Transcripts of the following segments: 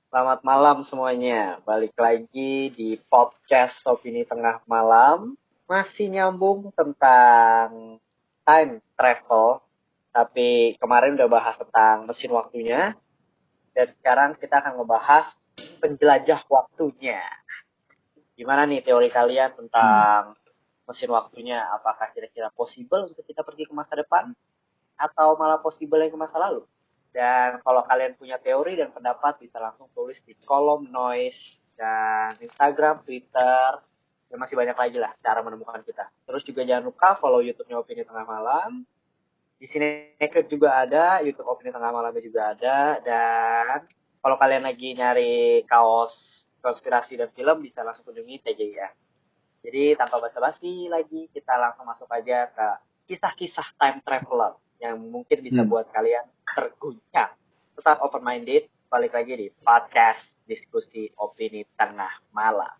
Selamat malam semuanya. Balik lagi di podcast Opini Tengah Malam. Masih nyambung tentang time travel. Tapi kemarin udah bahas tentang mesin waktunya. Dan sekarang kita akan ngebahas penjelajah waktunya. Gimana nih teori kalian tentang mesin waktunya? Apakah kira-kira possible untuk kita pergi ke masa depan? Atau malah possible yang ke masa lalu? Dan kalau kalian punya teori dan pendapat bisa langsung tulis di kolom noise dan Instagram, Twitter, dan masih banyak lagi lah cara menemukan kita. Terus juga jangan lupa follow YouTube-nya Opini Tengah Malam. Di sini juga ada, YouTube Opini Tengah Malamnya juga ada. Dan kalau kalian lagi nyari kaos konspirasi dan film bisa langsung kunjungi TGI ya. Jadi tanpa basa-basi lagi kita langsung masuk aja ke kisah-kisah time traveler yang mungkin bisa buat kalian terguncang. Tetap open minded, balik lagi di podcast diskusi opini tengah malam.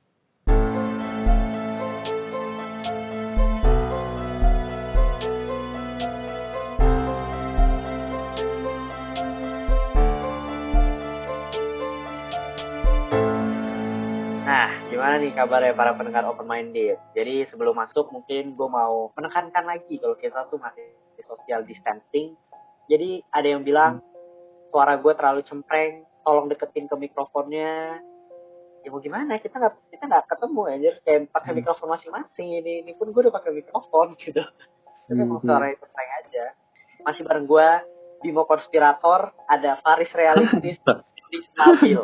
Nah, gimana nih kabarnya para pendengar open minded? Jadi sebelum masuk mungkin gue mau menekankan lagi kalau kita tuh masih social distancing. Jadi ada yang bilang suara gue terlalu cempreng, tolong deketin ke mikrofonnya. Ya mau gimana, kita nggak ketemu aja kayak pakai mikrofon masing-masing. Ini pun gue udah pakai mikrofon gitu. Tapi emang suaranya cempreng aja. Masih bareng gue Bimo Konspirator, ada Faris Realistis, di Stabil.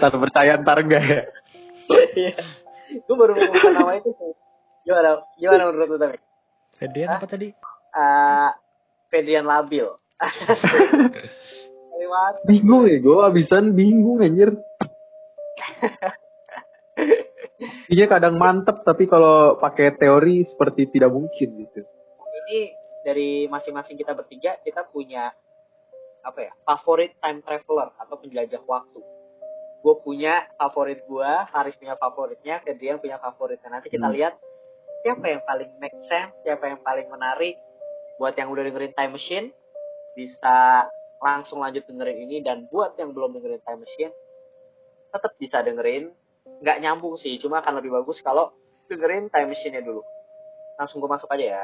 Tak percaya ntar enggak ya? Gue baru mengumumkan nama itu tuh. Gimana menurut lu tadi? Fedrian apa tadi? Fedrian Labil. Bingung ya, gue abisan bingung anjir. Iya kadang mantep, tapi kalau pakai teori seperti tidak mungkin gitu. Ini dari masing-masing kita bertiga, kita punya favorit time traveler atau penjelajah waktu. Gue punya favorit gue, Haris punya favoritnya, Fedrian punya favoritnya. Nanti kita lihat siapa yang paling make sense, siapa yang paling menarik. Buat yang udah dengerin Time Machine, bisa langsung lanjut dengerin ini. Dan buat yang belum dengerin Time Machine, tetap bisa dengerin. Nggak nyambung sih, cuma akan lebih bagus kalau dengerin Time Machine-nya dulu. Langsung gue masuk aja ya.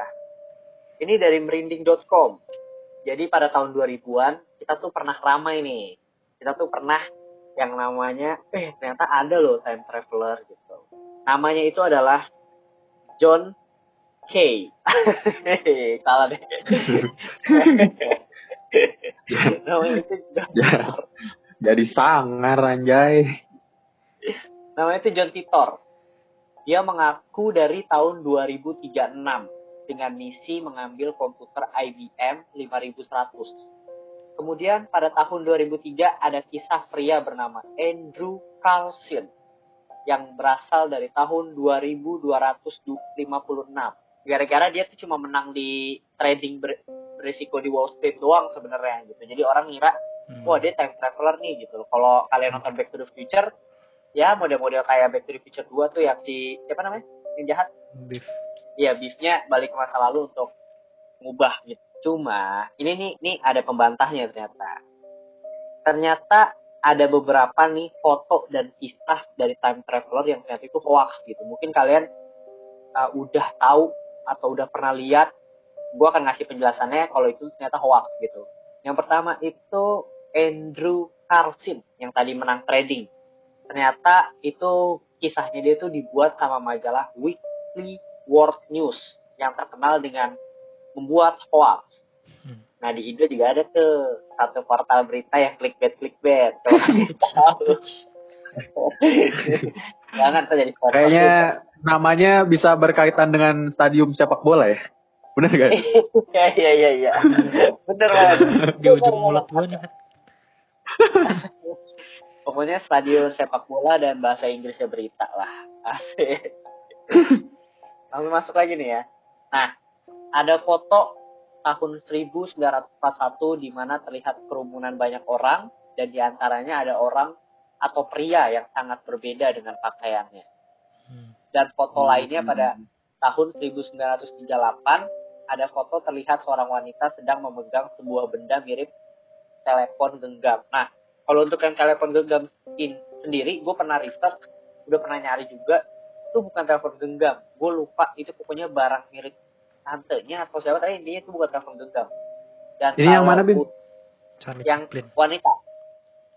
Ini dari merinding.com. Jadi pada tahun 2000-an, kita tuh pernah ramai nih. Kita tuh pernah yang namanya, ternyata ada loh time traveler gitu. Namanya itu adalah John Kay. Salah deh. Namanya itu John Titor. Jadi sangar anjay. Namanya itu John Titor. Dia mengaku dari tahun 2036 dengan misi mengambil komputer IBM 5100. Kemudian pada tahun 2003 ada kisah pria bernama Andrew Carlson yang berasal dari tahun 2256. Gara-gara dia tuh cuma menang di trading berisiko di Wall Street doang sebenarnya gitu. Jadi orang ngira, wah dia time traveler nih gitu. Kalau kalian nonton Back to the Future, ya model-model kayak Back to the Future 2 tuh yang si siapa namanya? Yang jahat? Beef. Iya, Beefnya balik ke masa lalu untuk ngubah gitu. Cuma ini nih ada pembantahnya ternyata. Ternyata ada beberapa nih foto dan kisah dari time traveler yang ternyata itu hoax gitu. Mungkin kalian udah tahu atau udah pernah lihat. Gue akan ngasih penjelasannya kalau itu ternyata hoax gitu. Yang pertama itu Andrew Carlson yang tadi menang trading. Ternyata itu kisahnya dia tuh dibuat sama majalah Weekly World News yang terkenal dengan membuat hoax. Nah di Indo juga ada tuh satu portal berita yang clickbait. Jangan terjadi hoax. Kayaknya namanya bisa berkaitan dengan stadium sepak bola ya. Bener gak? Iya. Bener banget. Di ujung mulut gue nih. Pokoknya stadion sepak bola dan bahasa Inggrisnya berita lah. Asik. Langsung masuk lagi nih ya. Nah, ada foto tahun 1941 di mana terlihat kerumunan banyak orang dan diantaranya ada orang atau pria yang sangat berbeda dengan pakaiannya. Dan foto lainnya pada tahun 1938 ada foto terlihat seorang wanita sedang memegang sebuah benda mirip telepon genggam. Nah, Kalau untuk yang telepon genggam sendiri, gue pernah riset, udah pernah nyari juga, itu bukan telepon genggam. Gue lupa itu pokoknya barang mirip tantenya atau siapa, tapi intinya itu bukan telepon genggam. Dan Ini yang mana, Bin? Charlie yang Chaplin. wanita.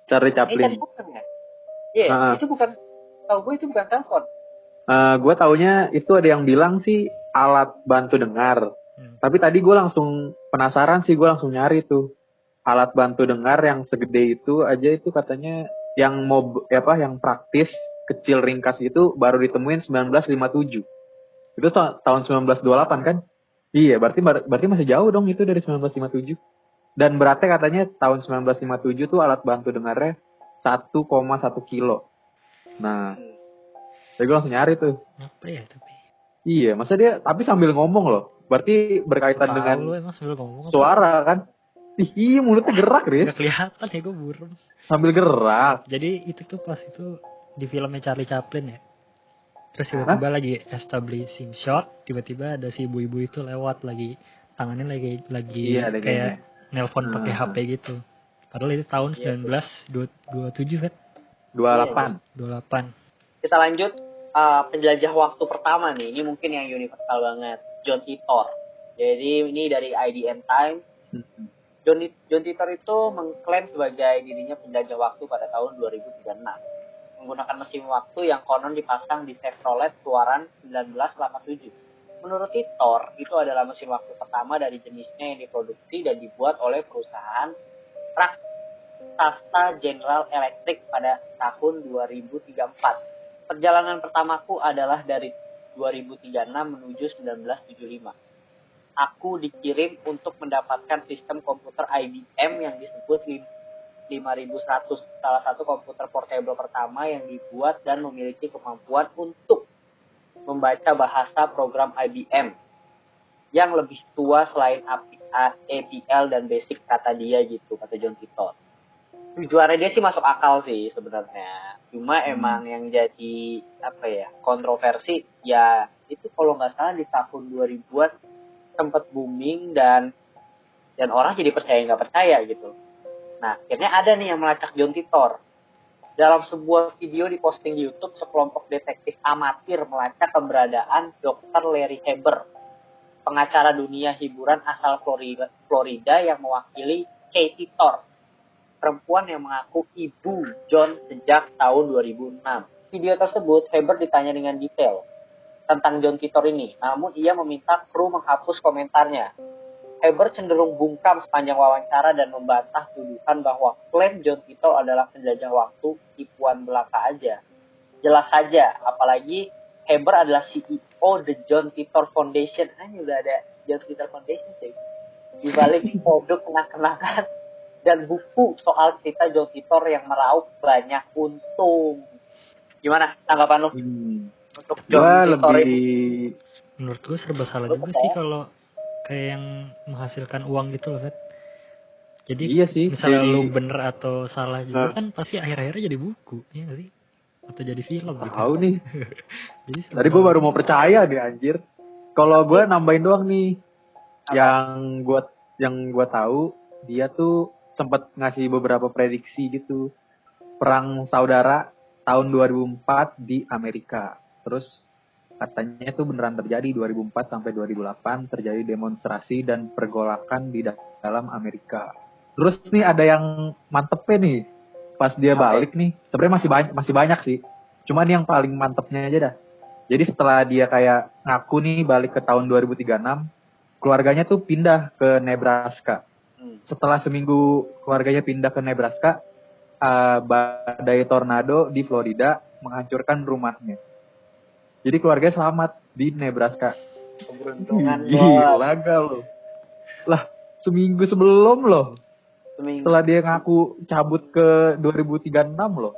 Charlie Ini Chaplin. telepon ya? Iya, itu bukan, tahu gue itu bukan telepon. Gue taunya itu ada yang bilang sih alat bantu dengar. Tapi tadi gue langsung penasaran sih, gue langsung nyari tuh alat bantu dengar yang segede itu aja, itu katanya yang yang praktis, kecil, ringkas itu baru ditemuin 1957. Itu tahun 1928 kan? Iya, berarti masih jauh dong itu dari 1957. Dan beratnya katanya tahun 1957 tuh alat bantu dengarnya 1,1 kilo. Nah, jadi gue langsung nyari tuh. Apa ya tapi? Iya, masa dia tapi sambil ngomong loh. Berarti berkaitan dengan lu emang sambil ngomong suara kan? Iya, mulutnya gerak, Riz. Gak kelihatan ya, gue burem. Sambil gerak. Jadi itu tuh pas itu di filmnya Charlie Chaplin ya. Terus tiba-tiba lagi establishing shot, tiba-tiba ada si ibu-ibu itu lewat lagi, tangannya lagi kayak nelpon pakai HP gitu. Padahal itu tahun 1927 kan? 28. Kita lanjut penjelajah waktu pertama nih. Ini mungkin yang universal banget, John Titor. Jadi ini dari IDN Times. John Titor itu mengklaim sebagai dirinya penjelajah waktu pada tahun 2036. Menggunakan mesin waktu yang konon dipasang di Chevrolet keluaran 1987. Menurut Titor, itu adalah mesin waktu pertama dari jenisnya yang diproduksi dan dibuat oleh perusahaan raksasa General Electric pada tahun 2034. Perjalanan pertamaku adalah dari 2036 menuju 1975. Aku dikirim untuk mendapatkan sistem komputer IBM yang disebut 5100, salah satu komputer portable pertama yang dibuat dan memiliki kemampuan untuk membaca bahasa program IBM yang lebih tua selain APL dan BASIC, kata dia gitu, kata John Titor. Tujuannya dia sih masuk akal sih sebenarnya. Cuma emang yang jadi kontroversi ya itu kalau nggak salah di tahun 2000-an sempat booming dan orang jadi percaya nggak percaya gitu. Nah, akhirnya ada nih yang melacak John Titor. Dalam sebuah video diposting di YouTube, sekelompok detektif amatir melacak keberadaan Dr. Larry Haber, pengacara dunia hiburan asal Florida yang mewakili Kay Titor, perempuan yang mengaku ibu John sejak tahun 2006. Video tersebut, Haber ditanya dengan detail tentang John Titor ini, namun ia meminta kru menghapus komentarnya. Haber cenderung bungkam sepanjang wawancara dan membantah tuduhan bahwa klaim John Titor adalah penjajah waktu tipuan belaka aja. Jelas saja, apalagi Haber adalah CEO The John Titor Foundation. Ini udah ada John Titor Foundation sih. Di balik produk kenang-kenangan dan buku soal cerita John Titor yang meraup banyak untung. Gimana tanggapan lu? Untuk John Titor ini? Menurut gue serba salah juga sih kalau kayak yang menghasilkan uang gitu loh kan. Jadi iya sih, misalnya lu bener atau salah juga kan pasti akhir-akhirnya jadi buku, ya nggak sih? Atau jadi film gitu. Tahu nih. Jadi tadi gue baru mau percaya deh anjir. Kalau gue nambahin doang nih. Yang gue tahu dia tuh sempat ngasih beberapa prediksi gitu. Perang saudara tahun 2004 di Amerika. Terus katanya itu beneran terjadi 2004 sampai 2008, terjadi demonstrasi dan pergolakan di dalam Amerika. Terus nih ada yang mantepnya nih. Pas dia balik nih, sebenarnya masih banyak sih. Cuman yang paling mantepnya aja dah. Jadi setelah dia kayak ngaku nih balik ke tahun 2036, keluarganya tuh pindah ke Nebraska. Setelah seminggu keluarganya pindah ke Nebraska, badai tornado di Florida menghancurkan rumahnya. Jadi keluarganya selamat di Nebraska. Keberuntungan gila lo. Lah, seminggu sebelum loh. Setelah dia ngaku cabut ke 2036 loh.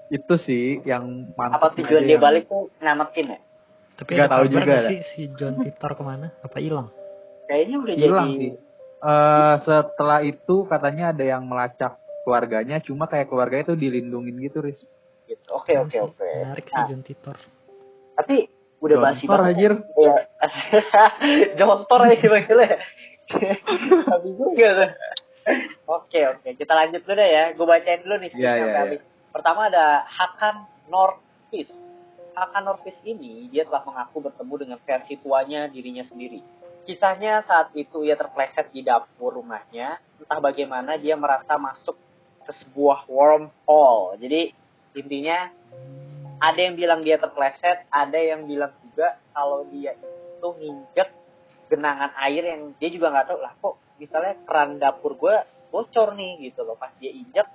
Itu sih yang mantap. Apa tujuan dia balik tuh nyamakin ya? Tapi nggak tahu juga sih si John Titor kemana? Apa hilang? Kayaknya udah hilang jadi. Sih. Setelah itu katanya ada yang melacak keluarganya, cuma kayak keluarganya tuh dilindungin gitu, Riz. Gitu. Oke. Menarik sih John Titor. Tapi udah basi banget. Anjir. Ya. Jontor aja panggilnya. Tapi juga tuh. Oke, kita lanjut dulu deh ya. Gue bacain dulu nih sampai habis. Pertama ada Hakan Nordqvist. Hakan Nordqvist ini dia telah mengaku bertemu dengan versi tuanya dirinya sendiri. Kisahnya saat itu ia terpleset di dapur rumahnya. Entah bagaimana dia merasa masuk ke sebuah wormhole. Jadi intinya ada yang bilang dia terpleset, ada yang bilang juga kalau dia itu nginjek genangan air yang dia juga nggak tahu lah kok misalnya keran dapur gue bocor nih gitu loh, pas dia injek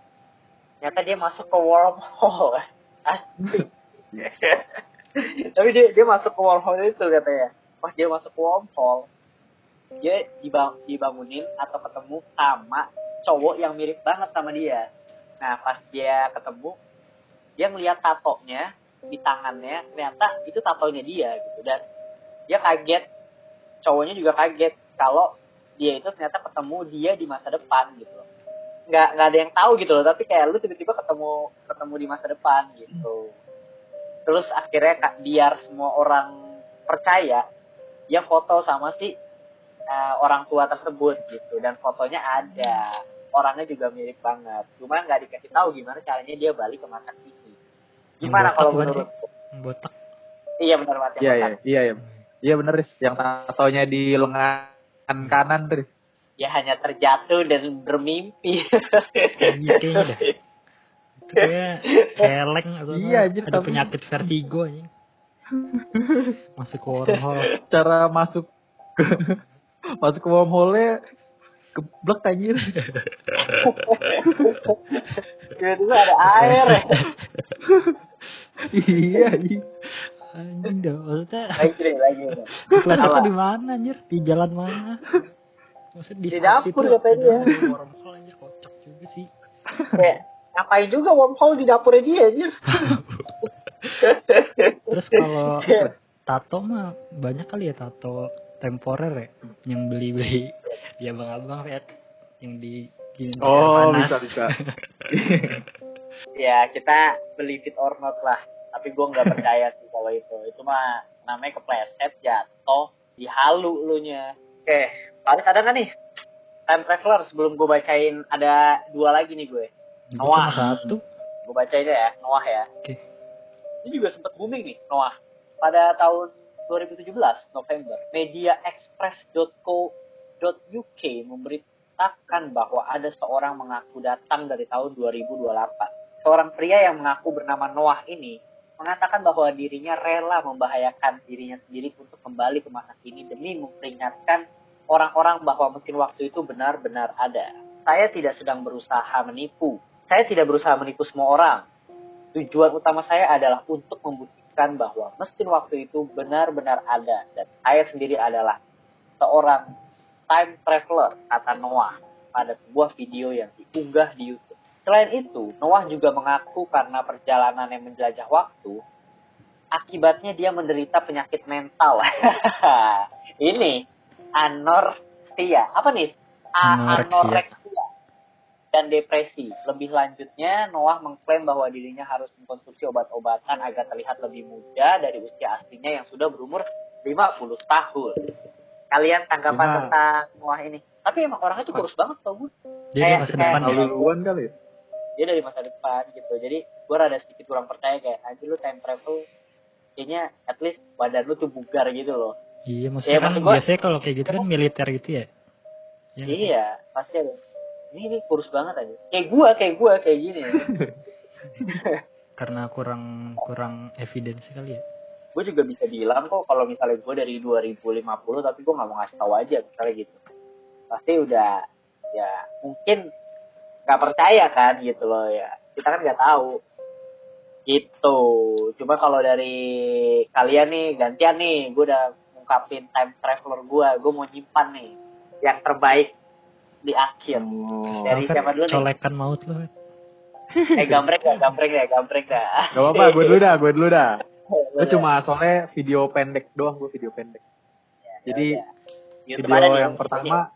ternyata dia masuk ke wormhole. Tapi dia masuk ke wormhole itu katanya. Pas dia masuk ke wormhole dia dibangunin atau ketemu sama cowok yang mirip banget sama dia. Nah pas dia ketemu dia ngeliat tatonya di tangannya, ternyata itu tatonya dia gitu. Dan dia kaget, cowoknya juga kaget kalau dia itu ternyata ketemu dia di masa depan gitu. Nggak ada yang tahu gitu loh, tapi kayak lu tiba-tiba ketemu di masa depan gitu. Terus akhirnya biar semua orang percaya, dia foto sama si orang tua tersebut gitu, dan fotonya ada, orangnya juga mirip banget. Cuma nggak dikasih tahu gimana caranya dia balik ke masa kini. Gimana kalau menurut? Botak. Iya benar banget. Iya benar, Riz. Yang tatonya di lengan kanan, Riz. Ya hanya terjatuh dan bermimpi. Iya kayaknya dah. Itu kayak celeng atau ada penyakit vertigo aja. Masuk ke wormhole. Cara masuk ke wormhole geblek anjir. Tiba-tiba ada air. Iya. Anjing dah, maksudnya. Lagi. Kelas itu di mana anjir? Di jalan mana? Maksudnya di dapur katanya. Wormhole anjir, kocak juga sih. Kayak ngapain juga wormhole di dapurnya dia anjir. Terus kalau tato mah banyak kali ya, tato temporer ya, yang beli ya abang-abang lihat yang di panas. Bisa. Ya kita believe it or not lah, tapi gue nggak percaya sih kalau itu mah namanya kepleset, jatuh, dihalu lu nya. Oke, Paris ada nggak nih time traveler? Sebelum gue bacain ada 2 lagi nih gue. Noah. Satu. Gue bacain ya, Noah ya. Oke. Ini juga sempat booming nih, Noah. Pada tahun 2017 November, mediaexpress.co.uk memberitakan bahwa ada seorang mengaku datang dari tahun 2028. Seorang pria yang mengaku bernama Noah ini mengatakan bahwa dirinya rela membahayakan dirinya sendiri untuk kembali ke masa kini demi memperingatkan orang-orang bahwa mesin waktu itu benar-benar ada. Saya tidak sedang berusaha menipu. Saya tidak berusaha menipu semua orang. Tujuan utama saya adalah untuk membuktikan bahwa mesin waktu itu benar-benar ada. Dan saya sendiri adalah seorang time traveler, kata Noah pada sebuah video yang diunggah di YouTube. Selain itu, Noah juga mengaku karena perjalanan yang menjelajah waktu, akibatnya dia menderita penyakit mental. Ini anorexia. Apa nih? Anoreksia dan depresi. Lebih lanjutnya, Noah mengklaim bahwa dirinya harus mengkonsumsi obat-obatan agar terlihat lebih muda dari usia aslinya yang sudah berumur 50 tahun. Kalian tanggapan tentang Noah ini? Tapi emang orangnya tuh kurus banget tau gue. Dia masa depan duluan kali ya? Dia dari masa depan gitu. Jadi gue rada sedikit kurang percaya kayak anjir lu time travel kayaknya at least badan lu tuh bugar gitu loh. Iya maksudnya kan biasanya kalau kayak gitu kan militer gitu ya. Iya pasti ada. Ini kurus banget aja. Kayak gini. Karena kurang evidensi kali ya. Gue juga bisa bilang kok kalau misalnya gue dari 2050 tapi gue nggak mau ngasih tahu aja misalnya gitu. Pasti udah ya mungkin nggak percaya kan gitu loh ya. Kita kan nggak tahu gitu. Cuma kalau dari kalian nih gantian nih, gue udah ngungkapin time traveler gue mau nyimpan nih yang terbaik di akhir. Dari siapa dulu nih? Colekan maut lo. Gambreng dah. Gak apa-apa, gue dulu dah. Gue cuma soalnya video pendek doang, gue video pendek. Jadi video yang pertama